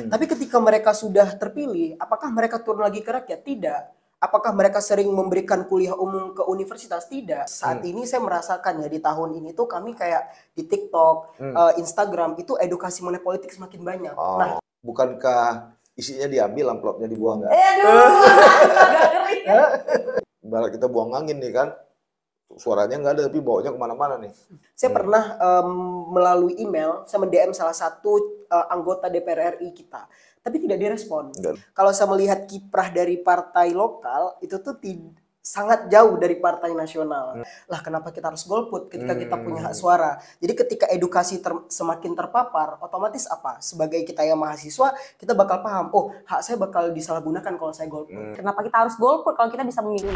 Tapi ketika mereka sudah terpilih, apakah mereka turun lagi ke rakyat? Tidak. Apakah mereka sering memberikan kuliah umum ke universitas? Tidak. Saat ini saya merasakan ya, di tahun ini tuh kami kayak di TikTok, Instagram itu edukasi mengenai politik semakin banyak. Nah, bukankah isinya diambil, amplopnya dibuang nggak? agak ngeri ya. Ibarat kita buang angin nih kan, suaranya nggak ada tapi bawanya kemana-mana nih. Saya pernah melalui email, saya mendm salah satu anggota DPR RI kita, tapi tidak direspon. Kalau saya melihat kiprah dari partai lokal, itu tuh sangat jauh dari partai nasional. Lah kenapa kita harus golput ketika kita punya hak suara? Jadi ketika edukasi semakin terpapar, otomatis apa? Sebagai kita yang mahasiswa, kita bakal paham, oh hak saya bakal disalahgunakan kalau saya golput. Kenapa kita harus golput kalau kita bisa memilih?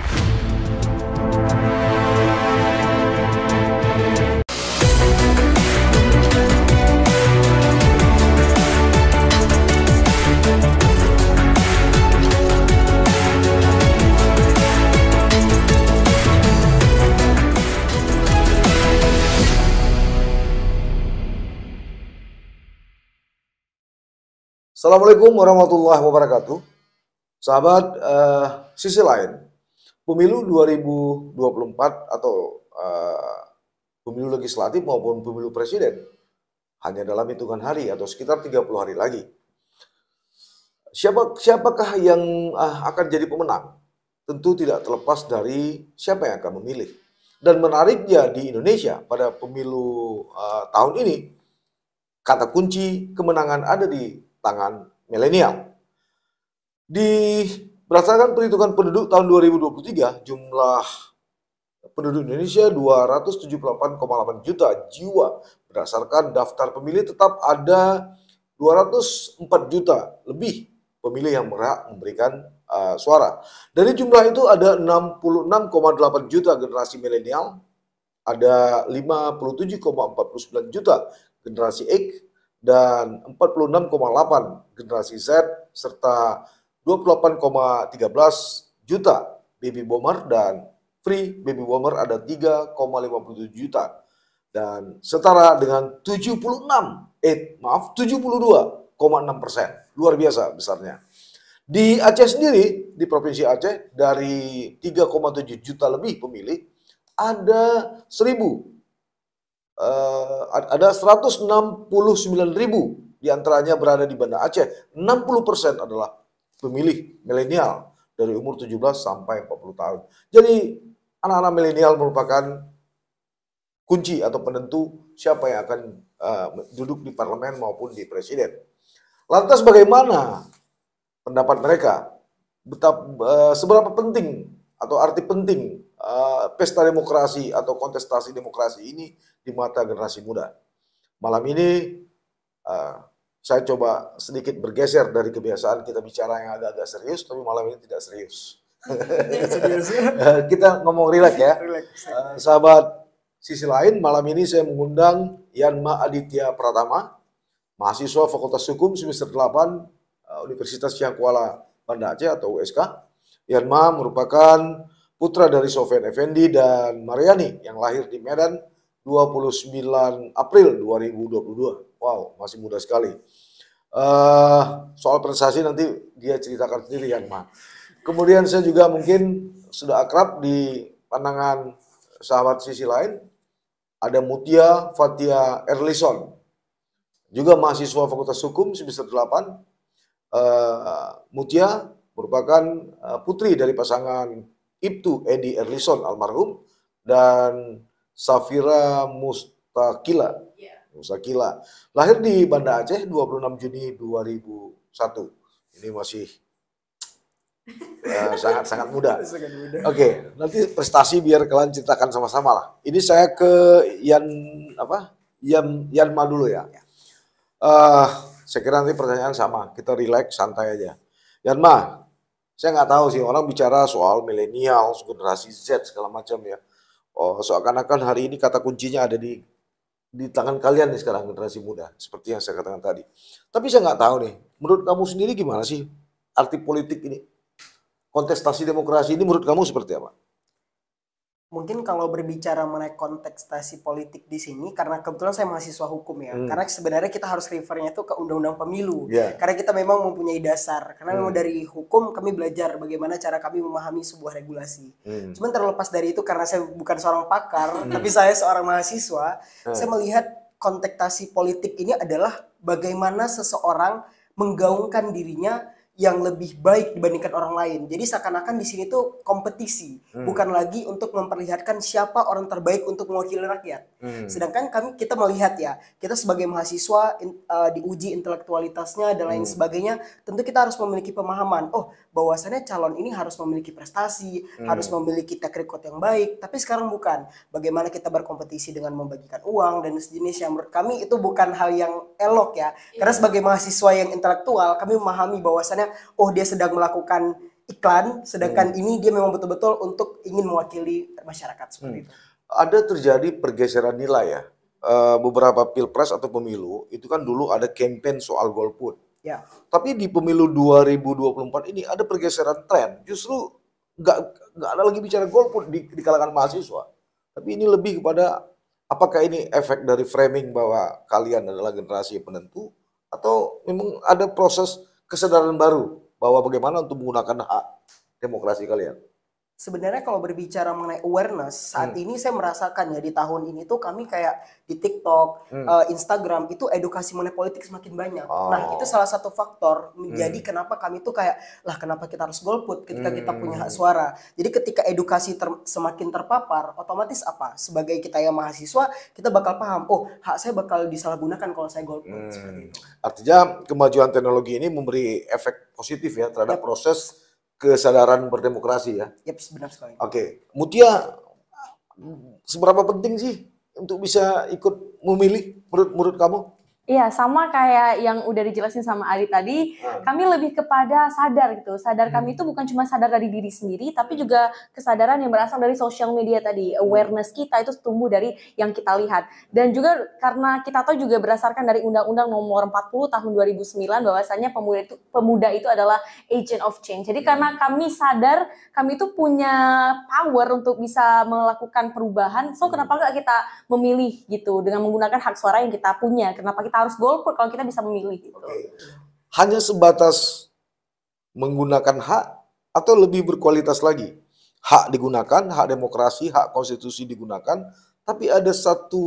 Assalamualaikum warahmatullahi wabarakatuh. Sahabat, sisi lain, pemilu 2024 atau pemilu legislatif maupun pemilu presiden hanya dalam hitungan hari atau sekitar 30 hari lagi. Siapakah yang akan jadi pemenang? Tentu tidak terlepas dari siapa yang akan memilih. Dan menariknya di Indonesia pada pemilu tahun ini, kata kunci kemenangan ada di tangan milenial. Berdasarkan perhitungan penduduk tahun 2023, jumlah penduduk Indonesia 278,8 juta jiwa. Berdasarkan daftar pemilih tetap ada 204 juta lebih pemilih yang berhak memberikan suara. Dari jumlah itu ada 66,8 juta generasi milenial, ada 57,49 juta generasi X, dan 46,8 generasi Z, serta 28,13 juta baby boomer, dan free baby boomer ada 3,57 juta. Dan setara dengan 72,6%. Luar biasa besarnya. Di Aceh sendiri, di Provinsi Aceh, dari 3,7 juta lebih pemilih, ada 169.000 diantaranya berada di Banda Aceh. 60% adalah pemilih milenial dari umur 17 sampai 40 tahun. Jadi anak-anak milenial merupakan kunci atau penentu siapa yang akan duduk di parlemen maupun di presiden. Lantas bagaimana pendapat mereka? Seberapa penting atau arti penting pesta demokrasi atau kontestasi demokrasi ini di mata generasi muda? Malam ini saya coba sedikit bergeser dari kebiasaan kita bicara yang agak-agak serius, tapi malam ini tidak serius. Kita ngomong rileks ya. Sahabat sisi lain, malam ini saya mengundang Yanma Aditya Pratama, mahasiswa Fakultas Hukum semester 8 Universitas Syahkuala Banda Aceh atau USK. Yanma merupakan putra dari Sofian Effendi dan Mariani yang lahir di Medan 29 April 2022. Wow, masih muda sekali. Soal prestasi nanti dia ceritakan sendiri, Yanma. Kemudian saya juga mungkin sudah akrab di pandangan sahabat sisi lain, ada Mutia Fatia Erlison, juga mahasiswa Fakultas Hukum semester 8. Mutia merupakan putri dari pasangan Ibtu Edi Erlison almarhum dan Safira Mustakila. Lahir di Banda Aceh 26 Juni 2001. Ini masih sangat muda. Oke, nanti prestasi biar kalian ceritakan sama-sama lah. Ini saya ke Yanma dulu ya. Saya kira nanti pertanyaan sama, kita relax, santai aja. Yanma, saya nggak tahu sih, orang bicara soal milenial, generasi Z segala macam ya. Seakan-akan hari ini kata kuncinya ada di tangan kalian nih sekarang, generasi muda, seperti yang saya katakan tadi. Tapi saya nggak tahu nih, menurut kamu sendiri gimana sih arti politik ini? Kontestasi demokrasi ini menurut kamu seperti apa? Mungkin kalau berbicara mengenai kontestasi politik di sini, karena kebetulan saya mahasiswa hukum ya, karena sebenarnya kita harus refernya tuh ke Undang-Undang Pemilu, karena kita memang mempunyai dasar, karena memang dari hukum kami belajar bagaimana cara kami memahami sebuah regulasi. Cuman terlepas dari itu, karena saya bukan seorang pakar, tapi saya seorang mahasiswa, saya melihat kontestasi politik ini adalah bagaimana seseorang menggaungkan dirinya yang lebih baik dibandingkan orang lain. Jadi seakan-akan di sini tuh kompetisi, bukan lagi untuk memperlihatkan siapa orang terbaik untuk mewakili rakyat. Sedangkan kita melihat ya, kita sebagai mahasiswa diuji intelektualitasnya dan lain sebagainya, tentu kita harus memiliki pemahaman, oh bahwasannya calon ini harus memiliki prestasi, harus memiliki track record yang baik, tapi sekarang bukan. Bagaimana kita berkompetisi dengan membagikan uang dan sejenis yang menurut kami itu bukan hal yang elok ya. Karena sebagai mahasiswa yang intelektual, kami memahami bahwasannya oh dia sedang melakukan iklan, sedangkan ini dia memang betul-betul untuk ingin mewakili masyarakat seperti itu. Ada terjadi pergeseran nilai ya. Beberapa pilpres atau pemilu itu kan dulu ada campaign soal golput. Ya. Tapi di pemilu 2024 ini ada pergeseran tren. Justru nggak ada lagi bicara golput di kalangan mahasiswa. Tapi ini lebih kepada apakah ini efek dari framing bahwa kalian adalah generasi penentu atau memang ada proses kesadaran baru bahwa bagaimana untuk menggunakan hak demokrasi kalian? Sebenarnya kalau berbicara mengenai awareness, saat ini saya merasakan ya di tahun ini tuh kami kayak di TikTok, Instagram itu edukasi mengenai politik semakin banyak. Nah itu salah satu faktor menjadi kenapa kami tuh kayak, lah kenapa kita harus golput ketika kita punya hak suara. Jadi ketika edukasi semakin terpapar, otomatis apa? Sebagai kita yang mahasiswa, kita bakal paham, oh hak saya bakal disalahgunakan kalau saya golput. Seperti itu. Artinya kemajuan teknologi ini memberi efek positif ya terhadap proses kesadaran berdemokrasi ya. Yap, benar sekali. Oke, Mutia, seberapa penting sih untuk bisa ikut memilih menurut kamu? Iya, sama kayak yang udah dijelasin sama Ari tadi, kami lebih kepada sadar gitu. Sadar kami itu bukan cuma sadar dari diri sendiri, tapi juga kesadaran yang berasal dari sosial media tadi. Awareness kita itu tumbuh dari yang kita lihat. Dan juga karena kita tahu juga berdasarkan dari Undang-Undang Nomor 40 Tahun 2009 bahwasanya pemuda itu adalah agent of change. Jadi karena kami sadar, kami itu punya power untuk bisa melakukan perubahan, so kenapa nggak kita memilih gitu dengan menggunakan hak suara yang kita punya? Kenapa kita harus golput kalau kita bisa memilih gitu? Hanya sebatas menggunakan hak atau lebih berkualitas lagi? Hak digunakan, hak demokrasi, hak konstitusi digunakan, tapi ada satu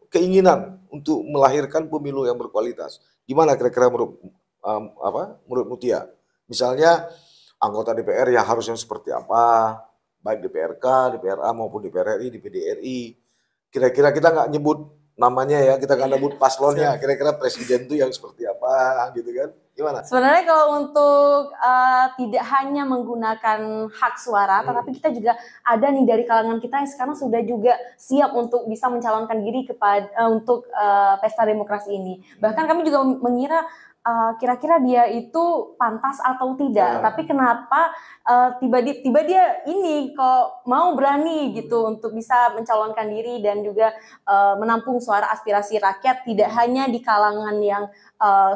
keinginan untuk melahirkan pemilu yang berkualitas. Gimana kira-kira menurut Mutia? Misalnya anggota DPR yang harus yang seperti apa, baik DPRK, DPRA maupun DPR RI, DPD RI. Kira-kira kita nggak nyebut namanya ya, kita nggak nyebut paslonnya. Kira-kira presiden itu yang seperti apa, gitu kan? Gimana? Sebenarnya kalau untuk tidak hanya menggunakan hak suara, tetapi kita juga ada nih dari kalangan kita yang sekarang sudah juga siap untuk bisa mencalonkan diri untuk pesta demokrasi ini. Bahkan kami juga mengira kira-kira dia itu pantas atau tidak, tapi kenapa tiba dia ini kok mau berani gitu untuk bisa mencalonkan diri dan juga menampung suara aspirasi rakyat tidak hanya di kalangan yang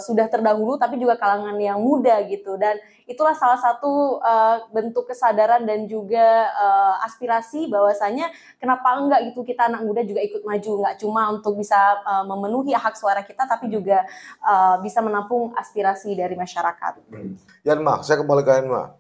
sudah terdahulu tapi juga kalangan yang muda gitu. Dan itulah salah satu bentuk kesadaran dan juga aspirasi bahwasanya kenapa enggak gitu kita anak muda juga ikut maju, nggak cuma untuk bisa memenuhi hak suara kita tapi juga bisa menampung aspirasi dari masyarakat. Yanma, saya kembali ke Yanma.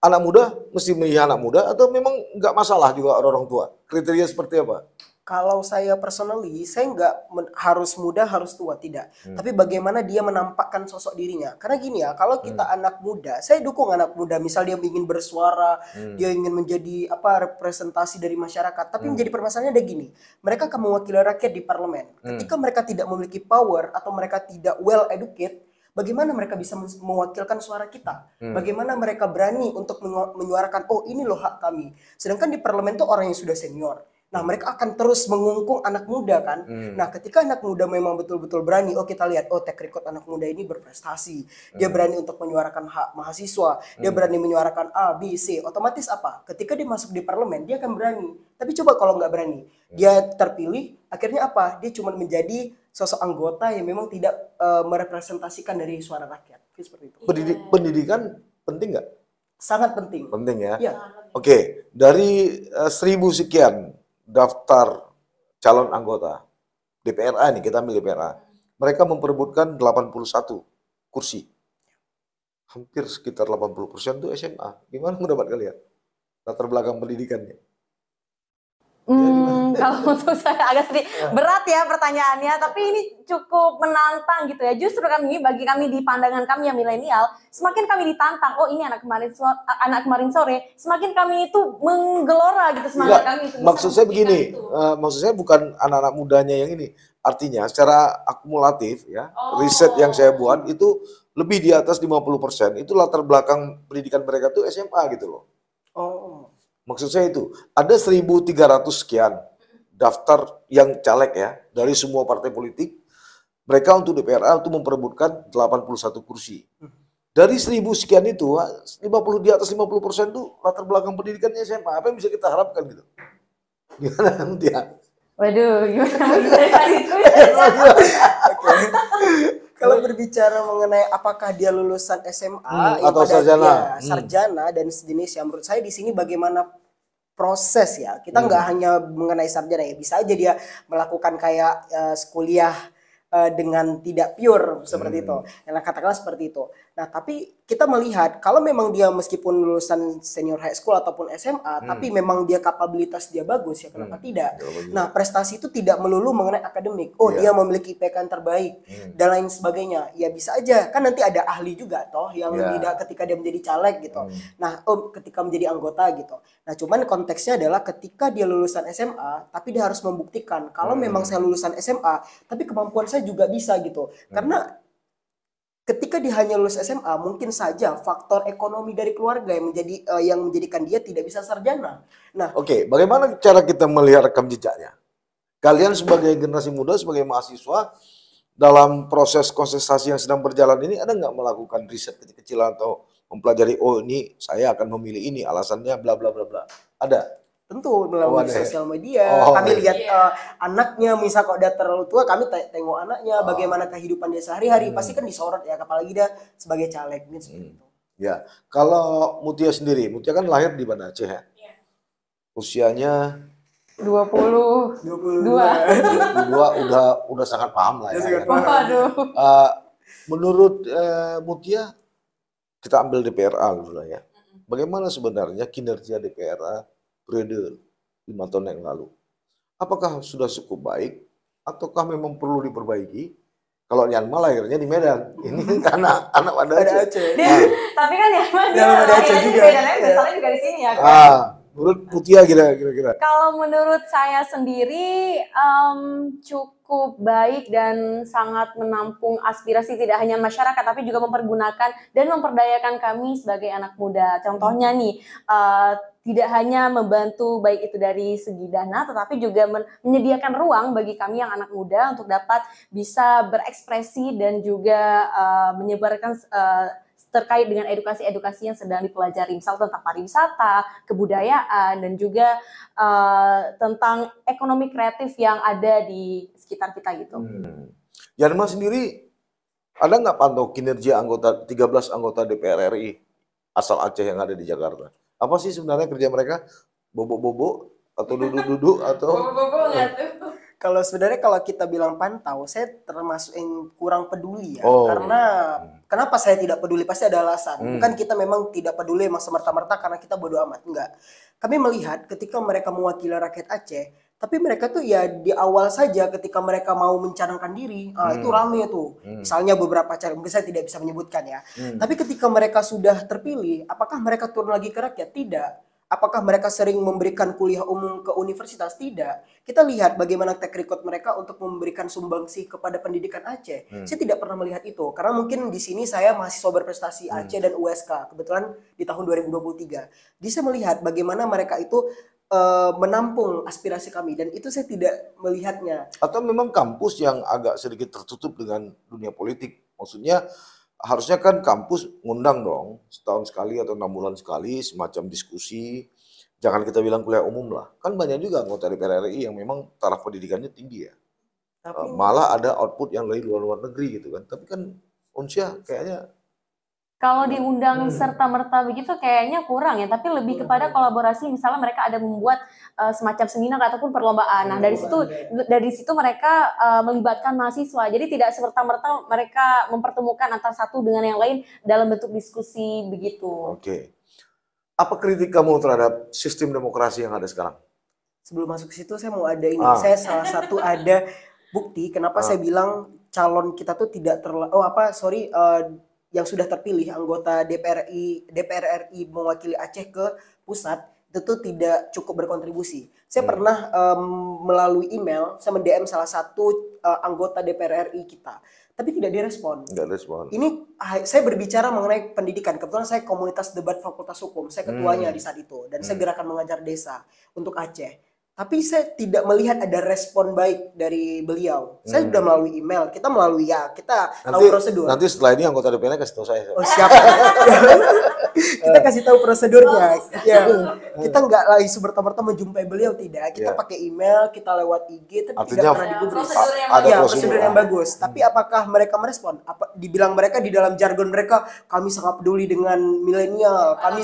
Anak muda mesti memilih anak muda atau memang nggak masalah juga orang tua? Kriteria seperti apa? Kalau saya personally, saya nggak harus muda, harus tua, tidak. Tapi bagaimana dia menampakkan sosok dirinya. Karena gini ya, kalau kita anak muda, saya dukung anak muda. Misal dia ingin bersuara, dia ingin menjadi representasi dari masyarakat. Tapi menjadi permasalahannya ada gini, mereka akan mewakili rakyat di parlemen. Ketika mereka tidak memiliki power atau mereka tidak well educated, bagaimana mereka bisa mewakilkan suara kita? Bagaimana mereka berani untuk menyuarakan, oh ini loh hak kami. Sedangkan di parlemen itu orang yang sudah senior. Nah mereka akan terus mengungkung anak muda kan. Nah ketika anak muda memang betul-betul berani, oh kita lihat, oh track record anak muda ini berprestasi. Dia berani untuk menyuarakan hak mahasiswa. Dia berani menyuarakan A, B, C. Otomatis apa? Ketika dia masuk di parlemen, dia akan berani. Tapi coba kalau nggak berani, dia terpilih, akhirnya apa? Dia cuma menjadi sosok anggota yang memang tidak merepresentasikan dari suara rakyat. Seperti itu. Pendidikan penting nggak? Sangat penting. Penting ya. Ya. Oke, dari 1.000 sekian daftar calon anggota DPRA nih, kita ambil DPRA. Mereka memperebutkan 81 kursi. Hampir sekitar 80% itu SMA. Gimana mendapat kalian? Latar belakang pendidikannya. Kalau untuk saya agak sedikit berat ya pertanyaannya, tapi ini cukup menantang gitu ya. Justru bagi kami di pandangan kami yang milenial, semakin kami ditantang, oh ini anak kemarin sore, semakin kami itu menggelora gitu semangat kami itu. Maksud saya begini, maksud saya bukan anak-anak mudanya yang ini. Artinya secara akumulatif ya, riset yang saya buat itu lebih di atas 50%. Itu latar belakang pendidikan mereka tuh SMA gitu loh. Maksud saya itu, ada 1.300 sekian daftar yang caleg ya, dari semua partai politik. Mereka untuk DPRA untuk memperebutkan 81 kursi. Dari 1.000 sekian itu, 50 di atas 50% itu latar belakang pendidikannya SMA. Apa yang bisa kita harapkan gitu? Gimana Mutia? Waduh, gimana itu? Kalau berbicara mengenai apakah dia lulusan SMA atau sarjana, sarjana dan sejenis, yang menurut saya di sini bagaimana proses ya. Kita nggak hanya mengenai sarjana ya, bisa aja dia melakukan kayak kuliah dengan tidak pure seperti itu. Yang katakanlah seperti itu. Nah, tapi kita melihat kalau memang dia meskipun lulusan senior high school ataupun SMA, tapi memang dia kapabilitas dia bagus ya, kenapa tidak? Nah, prestasi itu tidak melulu mengenai akademik. Oh, dia memiliki IPK yang terbaik dan lain sebagainya. Ya bisa aja. Kan nanti ada ahli juga toh yang tidak ketika dia menjadi caleg gitu. Nah, ketika menjadi anggota gitu. Nah, cuman konteksnya adalah ketika dia lulusan SMA, tapi dia harus membuktikan kalau memang saya lulusan SMA, tapi kemampuan saya juga bisa gitu. Karena ketika dia hanya lulus SMA, mungkin saja faktor ekonomi dari keluarga yang menjadikan dia tidak bisa sarjana. Nah, bagaimana cara kita melihat rekam jejaknya? Kalian sebagai generasi muda, sebagai mahasiswa, dalam proses kontestasi yang sedang berjalan ini, ada nggak melakukan riset kecil-kecilan atau mempelajari, oh ini saya akan memilih ini, alasannya bla bla bla bla? Ada? Tentu melalui sosial media, kami lihat anaknya, misal kalau udah terlalu tua, kami tengok anaknya, bagaimana kehidupan dia sehari-hari, pasti kan disorot ya, apalagi dia sebagai caleg gitu. Ya, kalau Mutia sendiri, Mutia kan lahir di Banda Aceh ya? Usianya 22 udah sangat paham lah ya. Menurut Mutia, kita ambil DPRA dulu lah ya. Bagaimana sebenarnya kinerja DPRA periode 5 tahun yang lalu? Apakah sudah cukup baik ataukah memang perlu diperbaiki? Kalau Nyanma lahirnya di Medan, ini anak Banda Aceh. Tapi kan Nyanma dia lahirnya di Medan, misalnya juga di sini ya. Menurut Mutia kira-kira? Kalau menurut saya sendiri cukup baik dan sangat menampung aspirasi tidak hanya masyarakat, tapi juga mempergunakan dan memperdayakan kami sebagai anak muda. Contohnya nih, tidak hanya membantu baik itu dari segi dana, tetapi juga menyediakan ruang bagi kami yang anak muda untuk dapat bisa berekspresi dan juga menyebarkan terkait dengan edukasi-edukasi yang sedang dipelajari, misal tentang pariwisata, kebudayaan, dan juga tentang ekonomi kreatif yang ada di sekitar kita gitu. Yanma sendiri, ada nggak pantau kinerja 13 anggota DPR RI asal Aceh yang ada di Jakarta? Apa sih sebenarnya kerja mereka? Bobo-bobo atau duduk-duduk atau? Bobo nggak tuh? Kalau sebenarnya kalau kita bilang pantau, saya termasuk yang kurang peduli ya. Karena kenapa saya tidak peduli? Pasti ada alasan. Bukan kita memang tidak peduli emang semerta-merta karena kita bodoh amat. Enggak. Kami melihat ketika mereka mewakili rakyat Aceh, tapi mereka tuh ya di awal saja ketika mereka mau mencalonkan diri, itu rame tuh. Misalnya beberapa caleg, mungkin saya tidak bisa menyebutkan ya. Tapi ketika mereka sudah terpilih, apakah mereka turun lagi ke rakyat? Tidak. Apakah mereka sering memberikan kuliah umum ke universitas? Tidak. Kita lihat bagaimana track record mereka untuk memberikan sumbangsih kepada pendidikan Aceh. Saya tidak pernah melihat itu. Karena mungkin di sini saya mahasiswa berprestasi Aceh dan USK. Kebetulan di tahun 2023. Jadi saya melihat bagaimana mereka itu menampung aspirasi kami. Dan itu saya tidak melihatnya. Atau memang kampus yang agak sedikit tertutup dengan dunia politik. Maksudnya harusnya kan kampus ngundang dong setahun sekali atau 6 bulan sekali semacam diskusi. Jangan kita bilang kuliah umum lah. Kan banyak juga anggota DPR RI yang memang taraf pendidikannya tinggi ya. Malah ada output yang dari luar negeri gitu kan. Tapi kan Unsia kayaknya Kalau diundang serta-merta begitu kayaknya kurang ya, tapi lebih kepada kolaborasi. Misalnya mereka ada membuat semacam seminar ataupun perlombaan. Nah, dari situ mereka melibatkan mahasiswa. Jadi tidak serta-merta mereka mempertemukan antara satu dengan yang lain dalam bentuk diskusi begitu. Oke. Apa kritik kamu terhadap sistem demokrasi yang ada sekarang? Sebelum masuk ke situ saya mau ada ini. Saya salah satu ada bukti kenapa saya bilang calon kita tuh tidak yang sudah terpilih anggota DPR RI mewakili Aceh ke pusat itu tuh tidak cukup berkontribusi. Saya pernah melalui email saya DM salah satu anggota DPR RI kita, tapi tidak direspon. Tidak respon. Ini saya berbicara mengenai pendidikan. Kebetulan saya komunitas debat Fakultas Hukum, saya ketuanya di saat itu, dan saya gerakan mengajar desa untuk Aceh. Tapi saya tidak melihat ada respon baik dari beliau. Saya sudah melalui email, kita tahu prosedur. Nanti setelah ini anggota DPR kasih tahu saya. Oh siap. Kita kasih tahu prosedurnya. Ya, kita nggak lagi semerta-merta menjumpai beliau, tidak. Kita pakai email, kita lewat IG, tapi Artinya, tidak pernah digubris. ada prosedur yang bagus. Tapi apakah mereka merespon? Dibilang mereka di dalam jargon mereka, kami sangat peduli dengan milenial, kami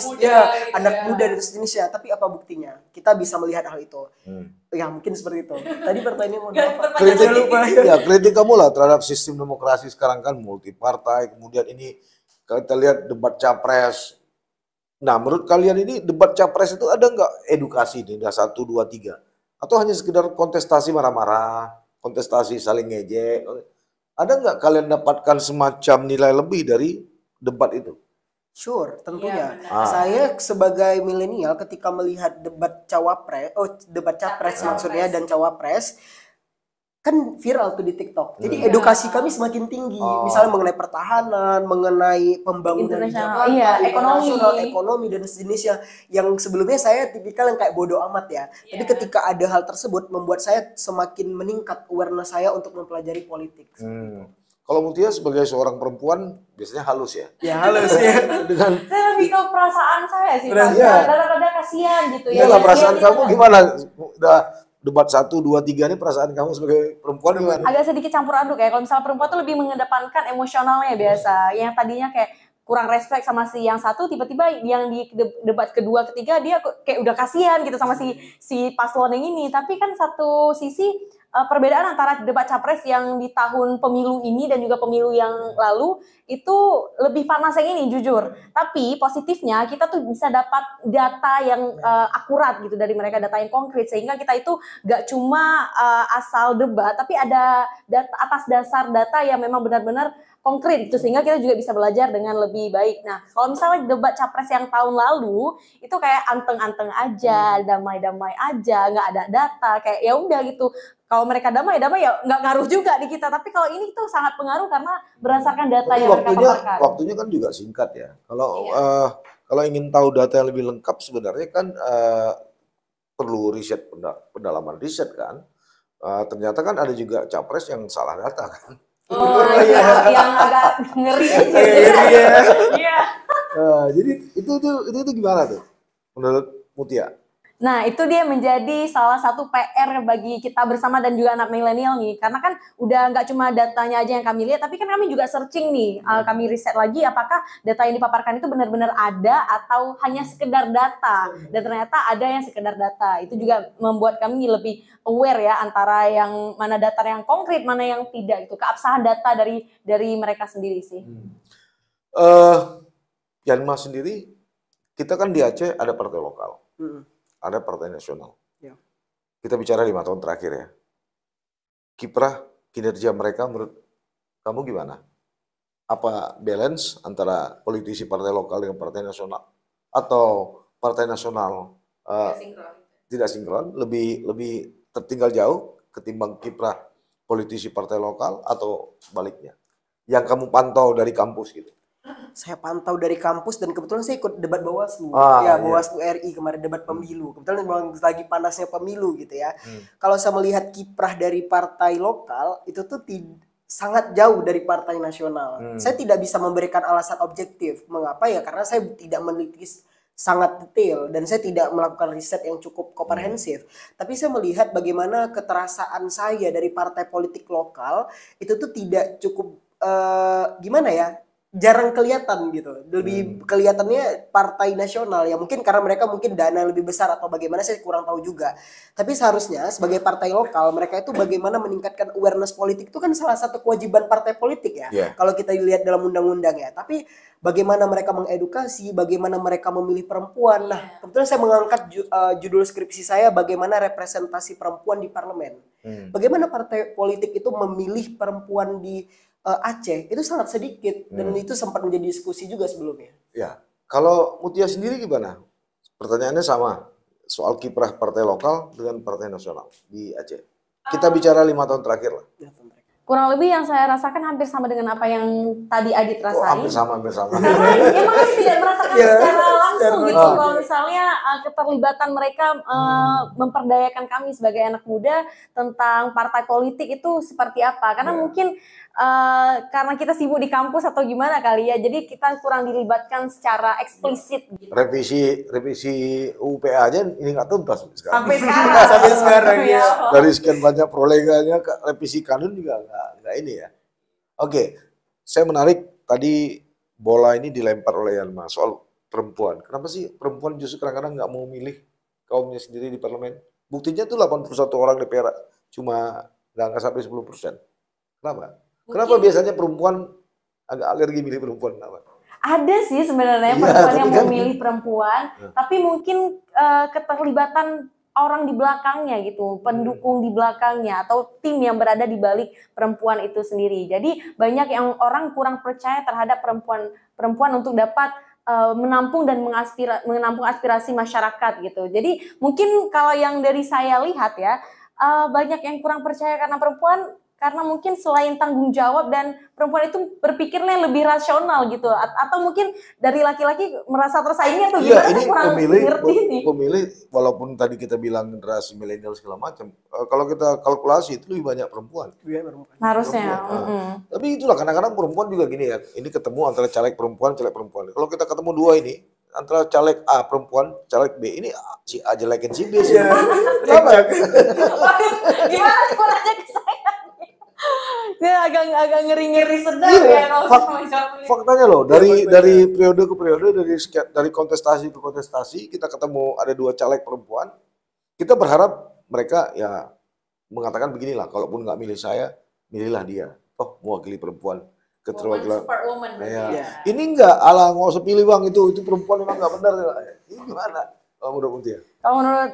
anak muda dan sejenisnya. Tapi apa buktinya? Kita bisa melihat hal itu. Ya mungkin seperti itu. Tadi pertanyaannya kritik kamu lah terhadap sistem demokrasi sekarang kan multi partai, kemudian ini kita lihat debat capres. Nah, menurut kalian ini debat capres itu ada nggak edukasi nih, 1, 2, 3? Atau hanya sekedar kontestasi marah-marah, kontestasi saling ngejek? Ada nggak kalian dapatkan semacam nilai lebih dari debat itu? Sure, tentunya. Saya sebagai milenial ketika melihat debat capres maksudnya dan cawapres kan viral tuh di TikTok. Jadi edukasi kami semakin tinggi. Misalnya mengenai pertahanan, mengenai pembangunan di Jakarta, ekonomi dan sejenisnya. Yang sebelumnya saya tipikal yang kayak bodoh amat ya. Tapi ketika ada hal tersebut membuat saya semakin meningkat awareness saya untuk mempelajari politik. Kalau Mutia sebagai seorang perempuan biasanya halus ya? Ya halus ya. Saya lebih ke perasaan saya sih, kadang-kadang kasihan gitu ya. Iyalah perasaan kamu gimana? Udah debat 1, 2, 3 ini perasaan kamu sebagai perempuan gimana? Agak sedikit campur aduk ya. Kalau misalnya perempuan tuh lebih mengedepankan emosionalnya biasa. Yang tadinya kayak kurang respect sama si yang satu, tiba-tiba yang di debat kedua, ketiga dia kayak udah kasihan gitu sama si paslon yang ini. Tapi kan satu sisi perbedaan antara debat capres yang di tahun pemilu ini dan juga pemilu yang lalu itu lebih panas yang ini jujur. Tapi positifnya kita tuh bisa dapat data yang akurat gitu dari mereka, data yang konkret, sehingga kita itu gak cuma asal debat, tapi ada data atas dasar data yang memang benar-benar konkret gitu, sehingga kita juga bisa belajar dengan lebih baik. Nah, kalau misalnya debat capres yang tahun lalu itu kayak anteng-anteng aja, damai-damai aja, nggak ada data, kayak ya udah gitu. Kalau mereka damai-damai ya nggak ngaruh juga di kita. Tapi kalau ini tuh sangat pengaruh karena berdasarkan data yang mereka paparkan. Waktunya kan juga singkat ya. Kalau ingin tahu data yang lebih lengkap sebenarnya kan perlu riset, pendalaman riset kan. Ternyata kan ada juga capres yang salah data kan. Oh iya, yang agak ngeri. Iya. Jadi itu gimana tuh menurut Mutia? Nah, itu dia menjadi salah satu PR bagi kita bersama dan juga anak milenial nih. Karena kan udah nggak cuma datanya aja yang kami lihat, tapi kan kami juga searching nih. Kami riset lagi apakah data yang dipaparkan itu benar-benar ada atau hanya sekedar data. Dan ternyata ada yang sekedar data. Itu juga membuat kami lebih aware ya antara yang mana data yang konkret, mana yang tidak. Itu keabsahan data dari mereka sendiri sih. Yanma sendiri, kita kan di Aceh ada partai lokal. Ada partai nasional. Ya. Kita bicara 5 tahun terakhir ya. Kiprah kinerja mereka menurut kamu gimana? Apa balance antara politisi partai lokal dengan partai nasional? Atau partai nasional tidak sinkron, lebih tertinggal jauh ketimbang kiprah politisi partai lokal atau sebaliknya? Yang kamu pantau dari kampus gitu. Saya pantau dari kampus dan kebetulan saya ikut debat Bawaslu. Bawaslu RI kemarin debat pemilu. Kebetulan memang lagi panasnya pemilu gitu ya. Kalau saya melihat kiprah dari partai lokal itu tuh sangat jauh dari partai nasional. Saya tidak bisa memberikan alasan objektif. Mengapa ya? Karena saya tidak meneliti sangat detail dan saya tidak melakukan riset yang cukup komprehensif. Tapi saya melihat bagaimana keterasaan saya dari partai politik lokal itu tuh tidak cukup gimana ya? jarang kelihatan gitu. Lebih kelihatannya partai nasional ya, mungkin karena mereka mungkin dana lebih besar atau bagaimana, saya kurang tahu juga. Tapi seharusnya sebagai partai lokal mereka itu bagaimana meningkatkan awareness politik, itu kan salah satu kewajiban partai politik ya. Kalau kita lihat dalam undang-undang ya. Tapi bagaimana mereka mengedukasi, bagaimana mereka memilih perempuan. Nah, kebetulan saya mengangkat judul skripsi saya bagaimana representasi perempuan di parlemen. Bagaimana partai politik itu memilih perempuan di Aceh itu sangat sedikit, dan itu sempat menjadi diskusi juga sebelumnya. Ya, kalau Mutia sendiri gimana? Pertanyaannya sama, soal kiprah partai lokal dengan partai nasional di Aceh. Kita bicara 5 tahun terakhir lah. Kurang lebih yang saya rasakan hampir sama dengan apa yang tadi Adit rasain. Hampir sama. Karena emang tidak merasakan secara langsung gitu. Kalau misalnya keterlibatan mereka memperdayakan kami sebagai anak muda tentang partai politik itu seperti apa. Karena mungkin karena kita sibuk di kampus atau gimana kali ya. Jadi kita kurang dilibatkan secara eksplisit. Gitu. Revisi UPA aja ini nggak tuntas sekarang. Sampai sekarang ya. Dari sekian banyak proleganya, revisi kanun juga nggak ini ya. Oke, saya menarik tadi bola ini dilempar oleh Yanma soal perempuan. Kenapa sih perempuan justru kadang-kadang nggak mau milih kaumnya sendiri di parlemen? Buktinya tuh 81 orang DPR cuma nggak angka sampai 10%. Kenapa? Kenapa biasanya perempuan agak alergi milih perempuan? Kenapa? Ada sih sebenarnya perempuan yang mau milih perempuan, tapi mungkin keterlibatan orang di belakangnya gitu, pendukung di belakangnya atau tim yang berada di balik perempuan itu sendiri. Jadi banyak yang orang kurang percaya terhadap perempuan untuk dapat menampung dan menampung aspirasi masyarakat gitu. Jadi mungkin kalau yang dari saya lihat ya, banyak yang kurang percaya karena perempuan, karena mungkin selain tanggung jawab dan perempuan itu berpikirnya lebih rasional gitu, atau mungkin dari laki-laki merasa tersaingi atau gimana, ini kurang ngerti nih. Pemilih walaupun tadi kita bilang generasi milenial segala macam, kalau kita kalkulasi itu lebih banyak perempuan. Harusnya. Tapi itulah kadang-kadang perempuan juga gini ya, ini ketemu antara caleg perempuan. Kalau kita ketemu dua ini, antara caleg A perempuan, caleg B, ini si A jelekin si B sih. Kenapa? Gimana suaranya ke saya? Ya agak ngeri-ngeri sedang ya kalau faktanya loh, dari periode ke periode, dari kontestasi ke kontestasi, kita ketemu ada 2 caleg perempuan, kita berharap mereka ya mengatakan beginilah, kalaupun nggak milih saya, milihlah dia, mewakili perempuan, keterwakilan. Ini enggak, ala nggak usah pilih bang, itu perempuan memang nggak benar. Ini gimana kalau menurut Mutia? Kalau menurut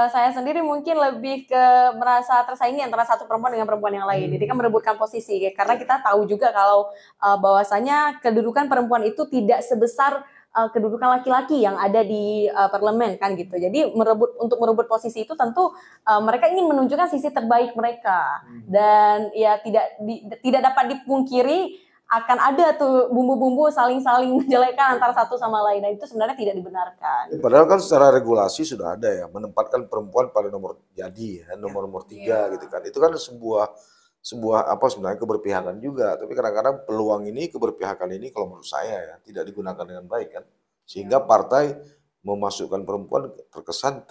saya sendiri mungkin lebih ke merasa tersaingi antara satu perempuan dengan perempuan yang lain. Jadi kan merebutkan posisi, karena kita tahu juga kalau bahwasanya kedudukan perempuan itu tidak sebesar kedudukan laki-laki yang ada di parlemen kan gitu. Jadi untuk merebut posisi itu tentu mereka ingin menunjukkan sisi terbaik mereka, dan ya tidak dapat dipungkiri akan ada tuh bumbu-bumbu saling menjelekan antara satu sama lain. Nah, itu sebenarnya tidak dibenarkan. Padahal kan secara regulasi sudah ada ya, menempatkan perempuan pada nomor jadi ya, nomor 3 gitu kan. Itu kan sebuah apa sebenarnya keberpihakan juga. Tapi kadang-kadang peluang ini, keberpihakan ini kalau menurut saya ya tidak digunakan dengan baik kan. Sehingga partai memasukkan perempuan terkesan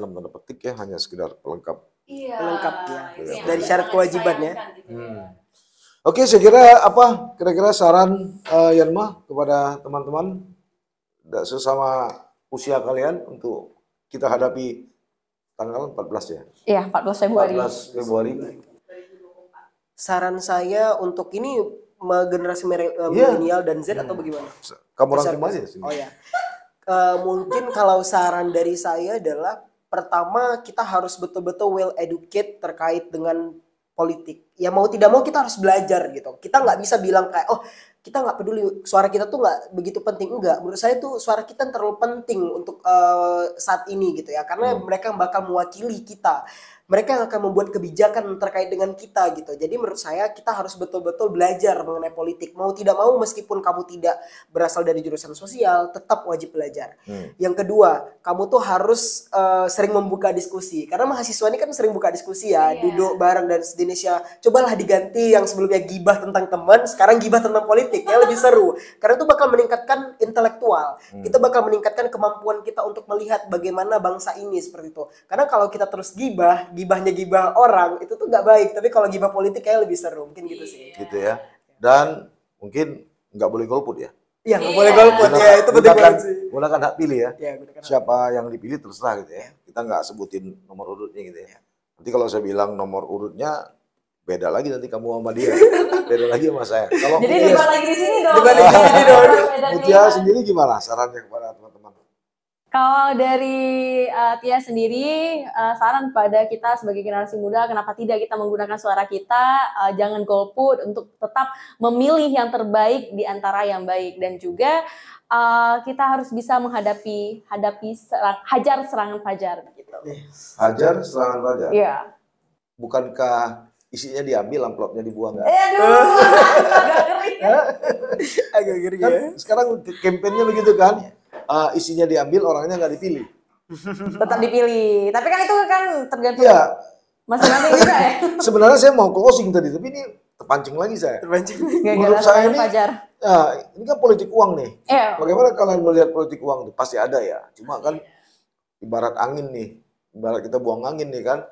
dalam tanda petik ya hanya sekedar pelengkap. Pelengkap ya. Dari syarat kewajibannya. Oke, saya kira kira-kira saran Yanma kepada teman-teman sesama usia kalian untuk kita hadapi tanggal 14 ya? Iya, 14 Februari. 14 Februari. Saran saya untuk ini generasi milenial dan Z atau bagaimana? Kamu rangkum aja sih. Oh ya. Mungkin kalau saran dari saya adalah pertama kita harus betul-betul well educate terkait dengan politik. Ya mau tidak mau kita harus belajar gitu. Kita nggak bisa bilang kayak kita nggak peduli, suara kita tuh nggak begitu penting. Enggak, menurut saya tuh suara kita terlalu penting untuk saat ini gitu ya. Karena mereka bakal mewakili kita. Mereka yang akan membuat kebijakan terkait dengan kita gitu. Jadi menurut saya kita harus betul-betul belajar mengenai politik. Mau tidak mau, meskipun kamu tidak berasal dari jurusan sosial, tetap wajib belajar. Yang kedua, kamu tuh harus sering membuka diskusi. Karena mahasiswa ini kan sering buka diskusi ya, duduk bareng dan sejenisnya. Cobalah diganti yang sebelumnya gibah tentang teman, sekarang gibah tentang politik ya, lebih seru. Karena itu bakal meningkatkan intelektual. Kita bakal meningkatkan kemampuan kita untuk melihat bagaimana bangsa ini seperti itu. Karena kalau kita terus gibahnya gibah orang itu tuh nggak baik, tapi kalau gibah politik kayak lebih seru, mungkin gitu sih. Gitu ya. Dan mungkin nggak boleh golput ya. Iya, nggak boleh golput ya, itu penting banget sih. Gunakan hak pilih ya. Gunakan siapa yang dipilih terserah gitu ya. Kita nggak sebutin nomor urutnya gitu ya. Nanti kalau saya bilang nomor urutnya beda lagi nanti kamu sama dia. Beda lagi sama saya. Kalau jadi debat lagi di sini dong. Debat di sini dong. Mutia sendiri gimana sarannya kepada teman-teman? Kalau dari Tia sendiri, saran pada kita sebagai generasi muda, kenapa tidak kita menggunakan suara kita, jangan golput untuk tetap memilih yang terbaik di antara yang baik. Dan juga kita harus bisa menghadapi hajar serangan fajar. Gitu. Hajar serangan fajar? Iya. Bukankah isinya diambil, amplopnya dibuang nggak? Aduh, agak ngeri. Agak ngeri kan, ya. Sekarang kampanyenya begitu kan? Isinya diambil, orangnya nggak dipilih. Tetap dipilih. Tapi kan itu kan tergantung ya. masing-masing juga ya. Sebenarnya saya mau closing tadi, tapi ini terpancing lagi saya. Menurut saya ini, ini kan politik uang nih. Iya. Bagaimana kalian melihat politik uang? Pasti ada ya. Cuma kan ibarat angin nih. Ibarat kita buang angin nih kan.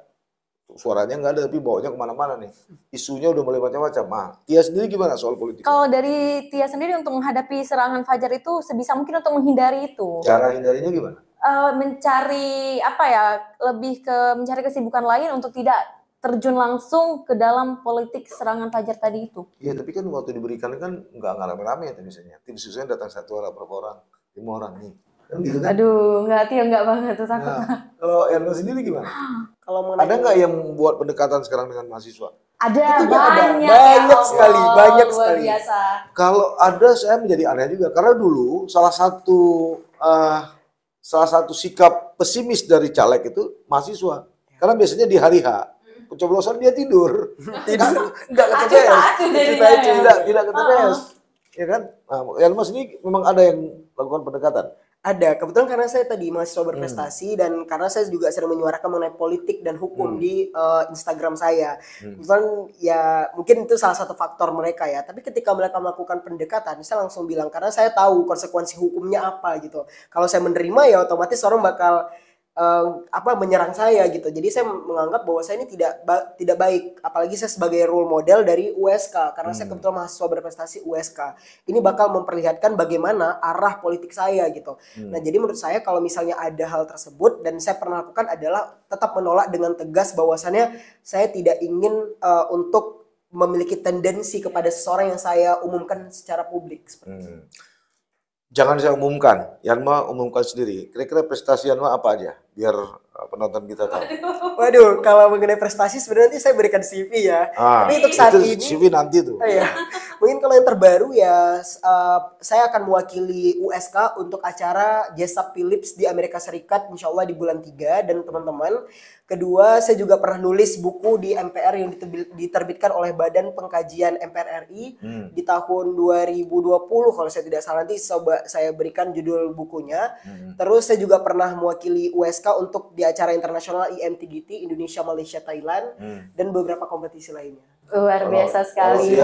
Suaranya nggak ada, tapi bawanya kemana-mana nih. Isunya udah mulai macam-macam. Nah, Tia sendiri gimana soal politik? Kalau dari Tia sendiri untuk menghadapi serangan fajar itu sebisa mungkin untuk menghindari itu. Cara hindarinya gimana? Mencari apa ya, lebih ke mencari kesibukan lain untuk tidak terjun langsung ke dalam politik serangan fajar tadi itu. Iya, tapi kan waktu diberikan kan nggak rame-rame ya misalnya. Tim sususnya datang 1 orang, berapa orang? 5 orang nih. Kan gitu kan? Aduh, Tia nggak banget tuh takut. Nah, kalau Erno sendiri gimana? Kalau ada nggak yang buat pendekatan sekarang dengan mahasiswa? Ada, banyak sekali, banyak sekali. Biasa. Kalau ada, saya menjadi aneh juga karena dulu salah satu sikap pesimis dari caleg itu mahasiswa. Karena biasanya di hari H pencoblosan dia tidur, nggak ke TPS, tidak ke TPS, ya kan? Nah, yang Mas ini memang ada yang lakukan pendekatan. Ada, kebetulan karena saya tadi mahasiswa berprestasi dan karena saya juga sering menyuarakan mengenai politik dan hukum di Instagram saya. Kebetulan ya mungkin itu salah satu faktor mereka ya. Tapi ketika mereka melakukan pendekatan, saya langsung bilang karena saya tahu konsekuensi hukumnya apa gitu. Kalau saya menerima ya otomatis orang bakal menyerang saya gitu. Jadi saya menganggap bahwa saya ini tidak baik, apalagi saya sebagai role model dari USK karena saya kebetulan mahasiswa berprestasi USK. Ini bakal memperlihatkan bagaimana arah politik saya gitu. Nah, jadi menurut saya kalau misalnya ada hal tersebut dan saya pernah lakukan adalah tetap menolak dengan tegas bahwasannya saya tidak ingin untuk memiliki tendensi kepada seseorang yang saya umumkan secara publik seperti itu. Jangan saya umumkan, Yanma umumkan sendiri. Kira-kira prestasi Yanma apa aja? Biar penonton kita tahu. Waduh, kalau mengenai prestasi sebenarnya nanti saya berikan CV ya. Tapi untuk saat ini CV nanti tuh. Iya. Mungkin kalau yang terbaru ya saya akan mewakili USK untuk acara Jessup Phillips di Amerika Serikat insya Allah di bulan 3 dan teman-teman. Kedua, saya juga pernah nulis buku di MPR yang diterbitkan oleh Badan Pengkajian MPR RI di tahun 2020 kalau saya tidak salah, nanti coba saya berikan judul bukunya. Terus saya juga pernah mewakili USK untuk di acara internasional IMTGT Indonesia, Malaysia, Thailand dan beberapa kompetisi lainnya. Luar biasa sekali.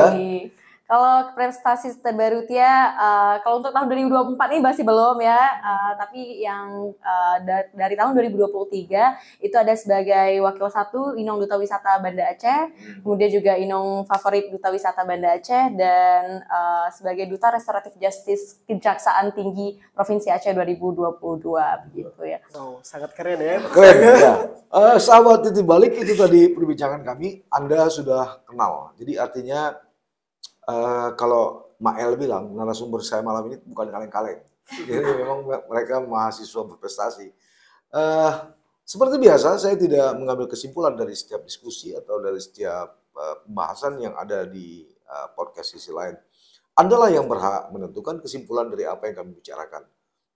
Kalau prestasi terbaru Tia, kalau untuk tahun 2024 ini masih belum ya, tapi yang dari tahun 2023 itu ada sebagai Wakil 1 Inong Duta Wisata Banda Aceh, kemudian juga Inong Favorit Duta Wisata Banda Aceh, dan sebagai Duta Restoratif Justice Kejaksaan Tinggi Provinsi Aceh 2022 begitu ya. Oh, sangat keren ya. Keren ya. Sahabat Titik Balik, itu tadi perbincangan kami, Anda sudah kenal. Jadi artinya kalau Mael bilang narasumber saya malam ini bukan kaleng-kaleng. Jadi memang mereka mahasiswa berprestasi. Seperti biasa, saya tidak mengambil kesimpulan dari setiap diskusi atau dari setiap pembahasan yang ada di podcast sisi lain. Anda lah yang berhak menentukan kesimpulan dari apa yang kami bicarakan.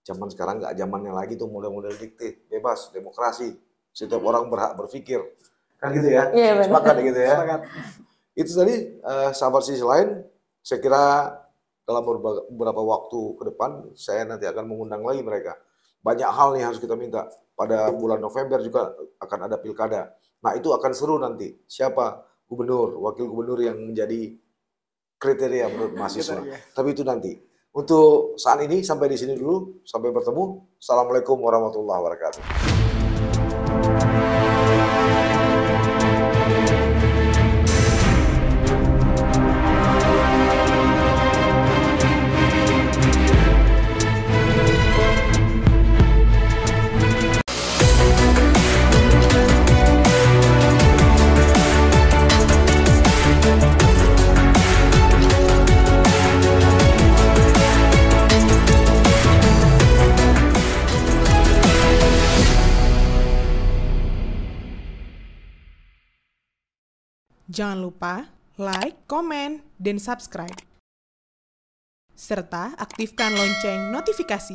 Zaman sekarang nggak zamannya lagi tuh model-model dikte, bebas, demokrasi. Setiap orang berhak berpikir. Kan gitu ya? Iya, sepakat gitu ya? Sepakat. Itu tadi sahabat sisi lain, saya kira dalam beberapa waktu ke depan saya nanti akan mengundang lagi mereka. Banyak hal nih harus kita minta. Pada bulan November juga akan ada pilkada. Nah itu akan seru nanti. Siapa gubernur, wakil gubernur yang menjadi kriteria menurut mahasiswa. Tapi itu nanti. Untuk saat ini sampai di sini dulu. Sampai bertemu. Assalamualaikum warahmatullahi wabarakatuh. Jangan lupa like, komen, dan subscribe. Serta aktifkan lonceng notifikasi.